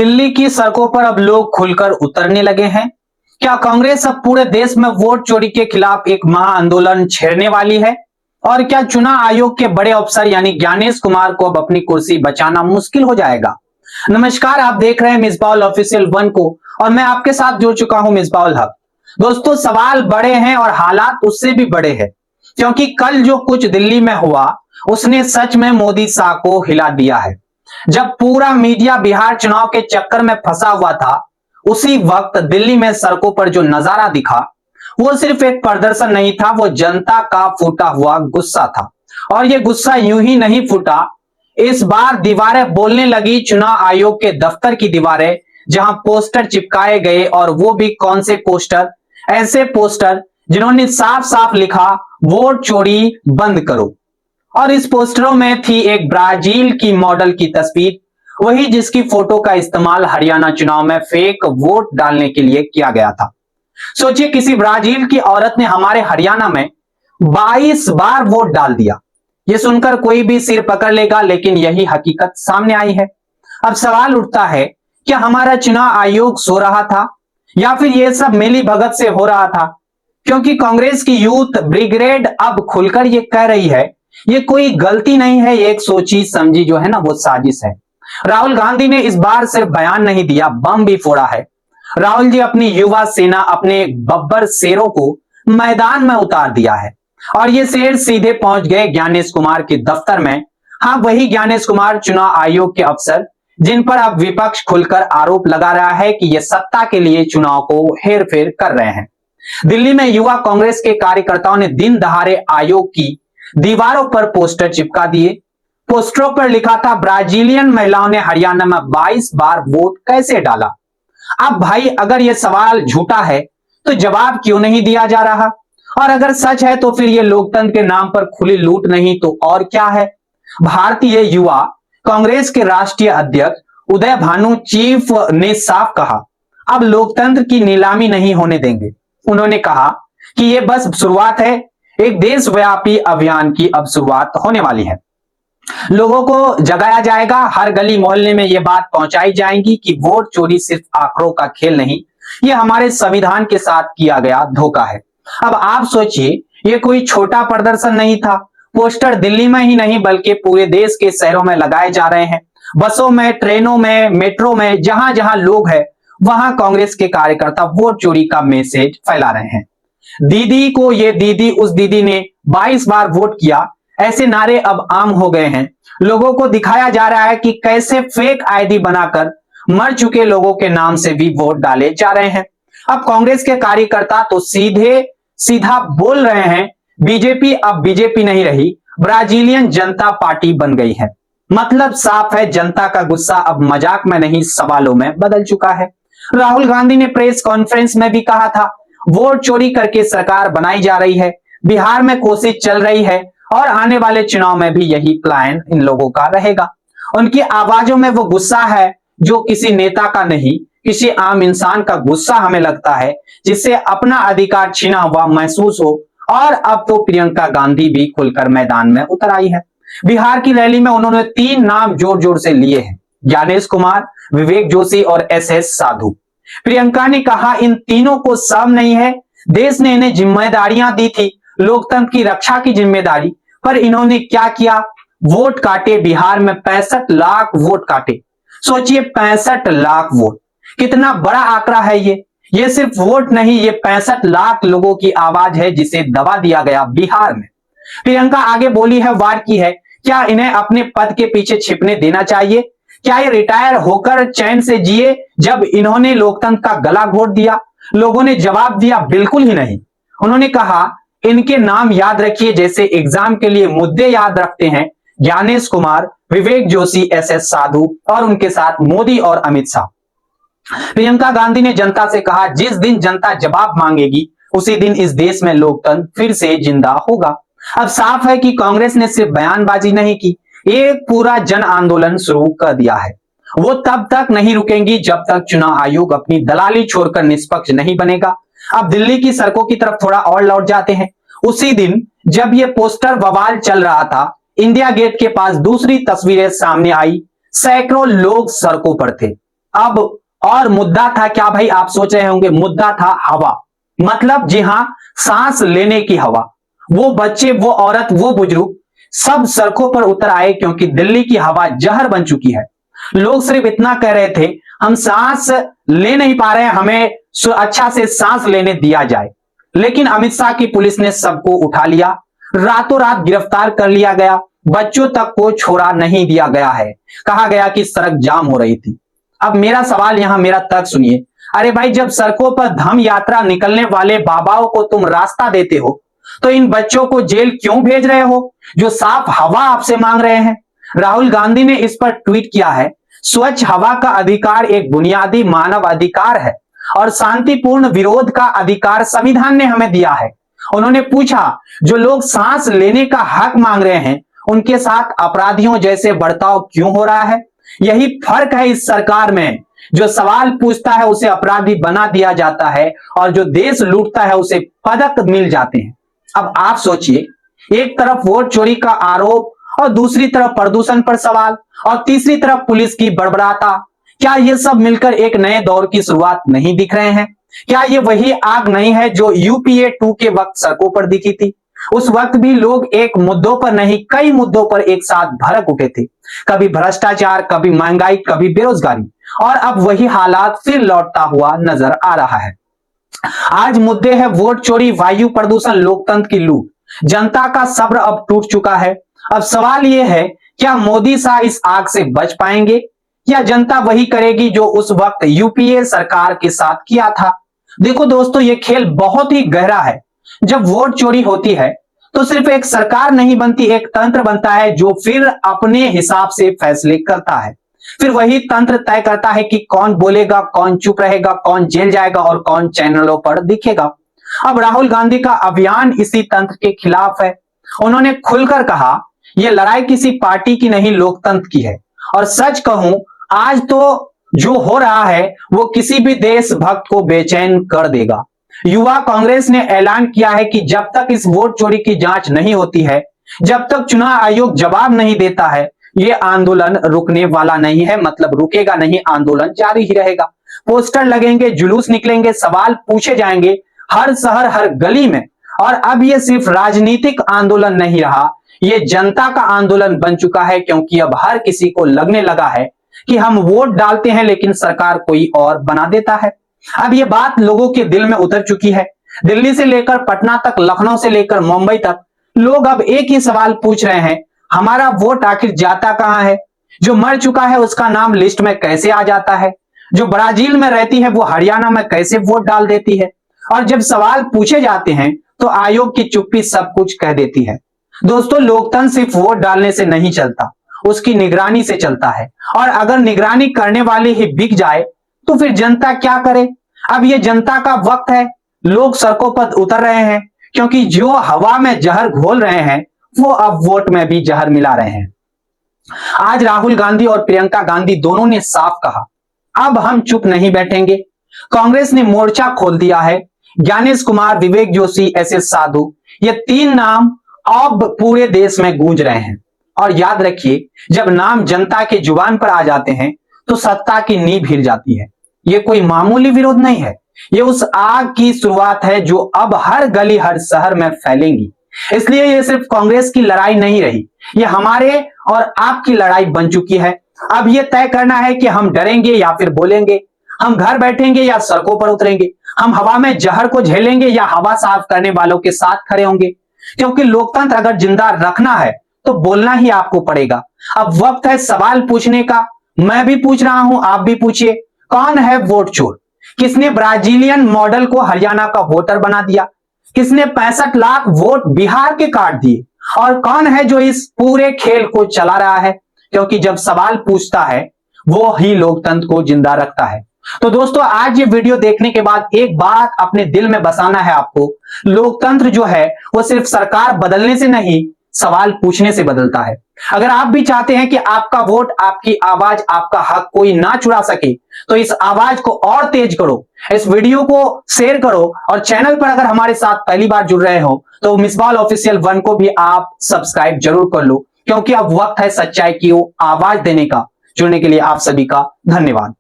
दिल्ली की सड़कों पर अब लोग खुलकर उतरने लगे हैं। क्या कांग्रेस अब पूरे देश में वोट चोरी के खिलाफ एक महाआंदोलन छेड़ने वाली है? और क्या चुनाव आयोग के बड़े अफसर यानी ज्ञानेश कुमार को अब अपनी कुर्सी बचाना मुश्किल हो जाएगा? नमस्कार, आप देख रहे हैं मिसबाउल ऑफिशियल 1 को और मैं आपके साथ जुड़ चुका हूं मिसबाउल हक। दोस्तों, सवाल बड़े हैं और हालात उससे भी बड़े हैं, क्योंकि कल जो कुछ दिल्ली में हुआ उसने सच में मोदी शाह को हिला दिया है। जब पूरा मीडिया बिहार चुनाव के चक्कर में फंसा हुआ था, उसी वक्त दिल्ली में सड़कों पर जो नजारा दिखा वो सिर्फ एक प्रदर्शन नहीं था, वो जनता का फूटा हुआ गुस्सा था। और ये गुस्सा यूं ही नहीं फूटा, इस बार दीवारें बोलने लगी। चुनाव आयोग के दफ्तर की दीवारें, जहां पोस्टर चिपकाए गए, और वो भी कौन से पोस्टर? ऐसे पोस्टर जिन्होंने साफ साफ लिखा, वोट चोरी बंद करो। और इस पोस्टरों में थी एक ब्राजील की मॉडल की तस्वीर, वही जिसकी फोटो का इस्तेमाल हरियाणा चुनाव में फेक वोट डालने के लिए किया गया था। सोचिए, किसी ब्राजील की औरत ने हमारे हरियाणा में 22 बार वोट डाल दिया। यह सुनकर कोई भी सिर पकड़ लेगा, लेकिन यही हकीकत सामने आई है। अब सवाल उठता है, क्या हमारा चुनाव आयोग सो रहा था, या फिर यह सब मिली भगत से हो रहा था? क्योंकि कांग्रेस की यूथ ब्रिगेड अब खुलकर यह कह रही है, ये कोई गलती नहीं है, ये एक सोची समझी जो है ना वो साजिश है। राहुल गांधी ने इस बार सिर्फ बयान नहीं दिया, बम भी फोड़ा है। राहुल जी अपनी युवा सेना, अपने बब्बर शेरों को मैदान में उतार दिया है, और ये शेर सीधे पहुंच गए ज्ञानेश कुमार के दफ्तर में। हाँ, वही ज्ञानेश कुमार, चुनाव आयोग के अफसर, जिन पर अब विपक्ष खुलकर आरोप लगा रहा है कि ये सत्ता के लिए चुनाव को हेर फेर कर रहे हैं। दिल्ली में युवा कांग्रेस के कार्यकर्ताओं ने दिन दहाड़े आयोग की दीवारों पर पोस्टर चिपका दिए। पोस्टरों पर लिखा था, ब्राजीलियन महिलाओं ने हरियाणा में 22 बार वोट कैसे डाला? अब भाई, अगर यह सवाल झूठा है तो जवाब क्यों नहीं दिया जा रहा? और अगर सच है तो फिर यह लोकतंत्र के नाम पर खुली लूट नहीं तो और क्या है? भारतीय युवा कांग्रेस के राष्ट्रीय अध्यक्ष उदय भानु चीफ ने साफ कहा, अब लोकतंत्र की नीलामी नहीं होने देंगे। उन्होंने कहा कि यह बस शुरुआत है, एक देशव्यापी अभियान की अब शुरुआत होने वाली है। लोगों को जगाया जाएगा, हर गली मोहल्ले में यह बात पहुंचाई जाएगी कि वोट चोरी सिर्फ आंकड़ों का खेल नहीं, यह हमारे संविधान के साथ किया गया धोखा है। अब आप सोचिए, यह कोई छोटा प्रदर्शन नहीं था। पोस्टर दिल्ली में ही नहीं बल्कि पूरे देश के शहरों में लगाए जा रहे हैं। बसों में, ट्रेनों में, मेट्रो में, जहां जहां लोग हैं वहां कांग्रेस के कार्यकर्ता वोट चोरी का मैसेज फैला रहे हैं। दीदी को ये दीदी, उस दीदी ने 22 बार वोट किया, ऐसे नारे अब आम हो गए हैं। लोगों को दिखाया जा रहा है कि कैसे फेक आईडी बनाकर मर चुके लोगों के नाम से भी वोट डाले जा रहे हैं। अब कांग्रेस के कार्यकर्ता तो सीधा बोल रहे हैं, बीजेपी अब बीजेपी नहीं रही, ब्राजीलियन जनता पार्टी बन गई है। मतलब साफ है, जनता का गुस्सा अब मजाक में नहीं, सवालों में बदल चुका है। राहुल गांधी ने प्रेस कॉन्फ्रेंस में भी कहा था, वोट चोरी करके सरकार बनाई जा रही है, बिहार में कोशिश चल रही है, और आने वाले चुनाव में भी यही प्लान इन लोगों का रहेगा। उनकी आवाजों में वो गुस्सा है जो किसी नेता का नहीं, किसी आम इंसान का गुस्सा हमें लगता है, जिससे अपना अधिकार छीना हुआ महसूस हो। और अब तो प्रियंका गांधी भी खुलकर मैदान में उतर आई है। बिहार की रैली में उन्होंने 3 नाम जोर जोर से लिए हैं, ज्ञानेश कुमार, विवेक जोशी और एसएस साधु। प्रियंका ने कहा, इन तीनों को सब नहीं है, देश ने इन्हें जिम्मेदारियां दी थी, लोकतंत्र की रक्षा की जिम्मेदारी, पर इन्होंने क्या किया? वोट काटे। बिहार में 65 लाख वोट काटे। सोचिए, 65 लाख वोट, कितना बड़ा आंकड़ा है ये सिर्फ वोट नहीं, ये 65 लाख लोगों की आवाज है जिसे दबा दिया गया बिहार में। प्रियंका आगे बोली है, वार की है, क्या इन्हें अपने पद के पीछे छिपने देना चाहिए? क्या ये रिटायर होकर चैन से जिए जब इन्होंने लोकतंत्र का गला घोट दिया? लोगों ने जवाब दिया, बिल्कुल ही नहीं। उन्होंने कहा, इनके नाम याद रखिए जैसे एग्जाम के लिए मुद्दे याद रखते हैं, ज्ञानेश कुमार, विवेक जोशी, एसएस साधु, और उनके साथ मोदी और अमित शाह। प्रियंका गांधी ने जनता से कहा, जिस दिन जनता जवाब मांगेगी उसी दिन इस देश में लोकतंत्र फिर से जिंदा होगा। अब साफ है कि कांग्रेस ने सिर्फ बयानबाजी नहीं की, एक पूरा जन आंदोलन शुरू कर दिया है। वो तब तक नहीं रुकेंगी जब तक चुनाव आयोग अपनी दलाली छोड़कर निष्पक्ष नहीं बनेगा। अब दिल्ली की सड़कों की तरफ थोड़ा और लौट जाते हैं। उसी दिन जब ये पोस्टर बवाल चल रहा था, इंडिया गेट के पास दूसरी तस्वीरें सामने आई। सैकड़ों लोग सड़कों पर थे। अब और मुद्दा था क्या भाई, आप सोच रहे होंगे, मुद्दा था हवा। मतलब जी हां, सांस लेने की हवा। वो बच्चे, वो औरत, वो बुजुर्ग सब सड़कों पर उतर आए क्योंकि दिल्ली की हवा जहर बन चुकी है। लोग सिर्फ इतना कह रहे थे, हम सांस ले नहीं पा रहे हैं, हमें अच्छा से सांस लेने दिया जाए। लेकिन अमित शाह की पुलिस ने सबको उठा लिया, रातों रात गिरफ्तार कर लिया गया, बच्चों तक को छोड़ा नहीं दिया गया है। कहा गया कि सड़क जाम हो रही थी। अब मेरा सवाल यहां, मेरा तर्क सुनिए। अरे भाई, जब सड़कों पर धम यात्रा निकलने वाले बाबाओं को तुम रास्ता देते हो, तो इन बच्चों को जेल क्यों भेज रहे हो जो साफ हवा आपसे मांग रहे हैं? राहुल गांधी ने इस पर ट्वीट किया है, स्वच्छ हवा का अधिकार एक बुनियादी मानव अधिकार है और शांतिपूर्ण विरोध का अधिकार संविधान ने हमें दिया है। उन्होंने पूछा, जो लोग सांस लेने का हक मांग रहे हैं, उनके साथ अपराधियों जैसे बर्ताव क्यों हो रहा है? यही फर्क है इस सरकार में। जो सवाल पूछता है उसे अपराधी बना दिया जाता है और जो देश लूटता है उसे पदक मिल जाते हैं। अब आप सोचिए, एक तरफ वोट चोरी का आरोप और दूसरी तरफ प्रदूषण पर सवाल और तीसरी तरफ पुलिस की बड़बड़ाता। क्या ये सब मिलकर एक नए दौर की शुरुआत नहीं दिख रहे हैं? क्या ये वही आग नहीं है जो यूपीए 2 के वक्त सड़कों पर दिखी थी? उस वक्त भी लोग एक मुद्दों पर नहीं, कई मुद्दों पर एक साथ भड़क उठे थे। कभी भ्रष्टाचार, कभी महंगाई, कभी बेरोजगारी, और अब वही हालात फिर लौटता हुआ नजर आ रहा है। आज मुद्दे हैं वोट चोरी, वायु प्रदूषण, लोकतंत्र की लूट। जनता का सब्र अब टूट चुका है। अब सवाल यह है, क्या मोदी शाह इस आग से बच पाएंगे या जनता वही करेगी जो उस वक्त यूपीए सरकार के साथ किया था? देखो दोस्तों, ये खेल बहुत ही गहरा है। जब वोट चोरी होती है तो सिर्फ एक सरकार नहीं बनती, एक तंत्र बनता है जो फिर अपने हिसाब से फैसले करता है। फिर वही तंत्र तय करता है कि कौन बोलेगा, कौन चुप रहेगा, कौन जेल जाएगा और कौन चैनलों पर दिखेगा। अब राहुल गांधी का अभियान इसी तंत्र के खिलाफ है। उन्होंने खुलकर कहा, यह लड़ाई किसी पार्टी की नहीं, लोकतंत्र की है। और सच कहूं, आज तो जो हो रहा है वो किसी भी देशभक्त को बेचैन कर देगा। युवा कांग्रेस ने ऐलान किया है कि जब तक इस वोट चोरी की जांच नहीं होती है, जब तक चुनाव आयोग जवाब नहीं देता है, ये आंदोलन रुकने वाला नहीं है। मतलब रुकेगा नहीं, आंदोलन जारी ही रहेगा। पोस्टर लगेंगे, जुलूस निकलेंगे, सवाल पूछे जाएंगे हर शहर, हर गली में। और अब ये सिर्फ राजनीतिक आंदोलन नहीं रहा, ये जनता का आंदोलन बन चुका है, क्योंकि अब हर किसी को लगने लगा है कि हम वोट डालते हैं लेकिन सरकार कोई और बना देता है। अब ये बात लोगों के दिल में उतर चुकी है। दिल्ली से लेकर पटना तक, लखनऊ से लेकर मुंबई तक लोग अब एक ही सवाल पूछ रहे हैं, हमारा वोट आखिर जाता कहां है? जो मर चुका है उसका नाम लिस्ट में कैसे आ जाता है? जो ब्राजील में रहती है वो हरियाणा में कैसे वोट डाल देती है? और जब सवाल पूछे जाते हैं तो आयोग की चुप्पी सब कुछ कह देती है। दोस्तों, लोकतंत्र सिर्फ वोट डालने से नहीं चलता, उसकी निगरानी से चलता है। और अगर निगरानी करने वाले ही बिक जाए तो फिर जनता क्या करे? अब ये जनता का वक्त है। लोग सड़कों पर उतर रहे हैं क्योंकि जो हवा में जहर घोल रहे हैं वो अब वोट में भी जहर मिला रहे हैं। आज राहुल गांधी और प्रियंका गांधी दोनों ने साफ कहा, अब हम चुप नहीं बैठेंगे। कांग्रेस ने मोर्चा खोल दिया है। ज्ञानेश कुमार, विवेक जोशी, एसएस साधु, ये 3 नाम अब पूरे देश में गूंज रहे हैं। और याद रखिए, जब नाम जनता के जुबान पर आ जाते हैं तो सत्ता की नींव हिल जाती है। ये कोई मामूली विरोध नहीं है, ये उस आग की शुरुआत है जो अब हर गली, हर शहर में फैलेंगी। इसलिए ये सिर्फ कांग्रेस की लड़ाई नहीं रही, ये हमारे और आपकी लड़ाई बन चुकी है। अब ये तय करना है कि हम डरेंगे या फिर बोलेंगे, हम घर बैठेंगे या सड़कों पर उतरेंगे, हम हवा में जहर को झेलेंगे या हवा साफ करने वालों के साथ खड़े होंगे। क्योंकि लोकतंत्र अगर जिंदा रखना है तो बोलना ही आपको पड़ेगा। अब वक्त है सवाल पूछने का। मैं भी पूछ रहा हूं, आप भी पूछिए, कौन है वोट चोर? किसने ब्राजीलियन मॉडल को हरियाणा का वोटर बना दिया? किसने 65 लाख वोट बिहार के काट दिए? और कौन है जो इस पूरे खेल को चला रहा है? क्योंकि जब सवाल पूछता है वो ही लोकतंत्र को जिंदा रखता है। तो दोस्तों, आज ये वीडियो देखने के बाद एक बात अपने दिल में बसाना है आपको, लोकतंत्र जो है वो सिर्फ सरकार बदलने से नहीं, सवाल पूछने से बदलता है। अगर आप भी चाहते हैं कि आपका वोट, आपकी आवाज, आपका हक कोई ना चुरा सके, तो इस आवाज को और तेज करो, इस वीडियो को शेयर करो, और चैनल पर अगर हमारे साथ पहली बार जुड़ रहे हो तो मिसबाल ऑफिशियल 1 को भी आप सब्सक्राइब जरूर कर लो, क्योंकि अब वक्त है सच्चाई की आवाज देने का। जुड़ने के लिए आप सभी का धन्यवाद।